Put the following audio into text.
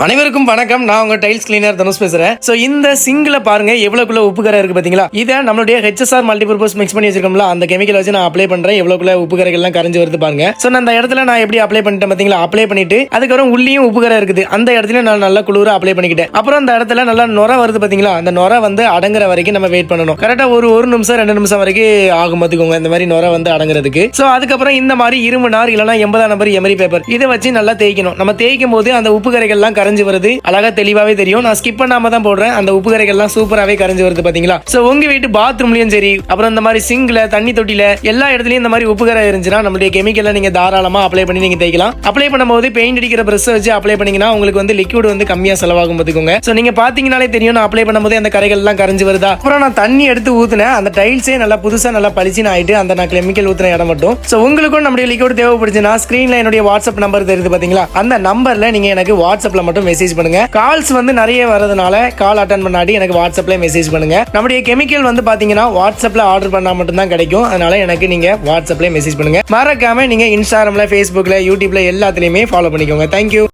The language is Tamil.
அனைவருக்கும் வணக்கம். நான் உங்க டைல்ஸ் கிளீனர் தனுஷ் பேசுறேன். சோ இந்த சிங்க்ல பாருங்க எவ்வளவுக்குள்ள உப்புக்கரை இருக்கு பாத்தீங்களா? இத நம்மளுடைய HSR மல்டிபர்பஸ் மிக்ஸ் பண்ணி வச்சிருக்கோம்ல, அந்த கெமிக்கல் வச்சு நான் அப்ளை பண்றேன். எவ்வளவுக்குள்ள உப்புக்கரைகள் எல்லாம் கரைஞ்சு வருது பாருங்க. சோ நான் அந்த இடத்துல நான் எப்படி அப்ளை பண்ணிட்டேன் பாத்தீங்களா? அப்ளை பண்ணிட்டு அதுக்கப்புறம் உள்ளியும் உப்புக்கரை இருக்குது, அந்த இடத்துல நான் நல்லா குளிர அப்ளை பண்ணிக்கிட்டேன். அப்புறம் அந்த இடத்துல நல்லா நுர வருது பாத்தீங்களா? அந்த நுர வந்து அடங்குற வரைக்கும் நம்ம வெயிட் பண்ணணும். கரெக்டா ஒரு நிமிஷம் 2 நிமிஷம் வரைக்கும் ஆகும் பாத்துக்கோங்க, இந்த மாதிரி நுர வந்து அடங்குறதுக்கு. சோ அதுக்கப்புறம் இந்த மாதிரி இரும்பு நார் இல்லனா 80 நம்பர் எமரி பேப்பர் இதை வச்சு நல்லா தேய்க்கணும். நம்ம தேய்க்கும் போது அந்த உப்புக்கரைகள் எல்லாம் கரைஞ்சு வருது, அழகா தெளிவாவே தெரியும். நான் ஸ்கிப் பண்ணாம தான் போடுறேன். அந்த உப்பு கரைகள் எல்லாம் சூப்பராவே கரைஞ்சு வருது பாத்தீங்களா? சோ உங்க வீட்டு பாத்ரூம்லயும் சரி, அப்புறம் இந்த மாதிரி சிங்க்ல, தண்ணி தொட்டில எல்லா இடத்துலயும் இந்த மாதிரி உப்பு கரை இருந்துச்சுன்னா நம்மளுடைய கெமிக்கலை நீங்க தாராளமா அப்ளை பண்ணி நீங்க தேய்க்கலாம். அப்ளை பண்ணும்போது பெயிண்ட் அடிக்கிற பிரஷ் வச்சு அப்ளை பண்ணீங்கன்னா உங்களுக்கு வந்து லிக்விட் வந்து கம்மியா செலவாகும் பாத்துக்கோங்க. சோ நீங்க பாத்தீங்கன்னாலே தெரியும், நான் அப்ளை பண்ணும்போது அந்த கரைகள் எல்லாம் கரைஞ்சு வருதா. அப்புறம் நான் தண்ணி எடுத்து ஊத்துனேன், அந்த டைல்ஸே நல்லா புதுசா நல்லா பளிச்சுன்னு ஆயிட்டு அந்த நான் கெமிக்கல் ஊத்துன இடம் மட்டும். சோ உங்களுக்கும் நம்மளுடைய லிக்விட் தேவைப்படுச்சுன்னா ஸ்கிரீன்ல என்னுடைய வாட்ஸ்அப் நம்பர் தெரியுது பாத்தீங்களா? அந்த நம்பர்ல நீங்க எனக்கு வாட்ஸ்அப்ல மட்டும் மெசேஜ் பண்ணுங்க. கால்ஸ் வந்து நிறைய வரதுனால கால் அட்டன் பண்ணாடி எனக்கு வாட்ஸ்அப்ல மெசேஜ் பண்ணுங்க. நம்முடைய கெமிக்கல் வந்து பாத்தீங்கன்னா வாட்ஸ்அப்ல ஆர்டர் பண்ணா மட்டும் தான் கிடைக்கும். அதனால எனக்கு நீங்க வாட்ஸ்அப்ல மெசேஜ் பண்ணுங்க. மறக்காம நீங்க இன்ஸ்டாகிராம்ல, ஃபேஸ்புக்ல, யூடியூப்ல எல்லாத்துலயுமே ஃபாலோ பண்ணிக்கோங்க. தேங்க்யூ.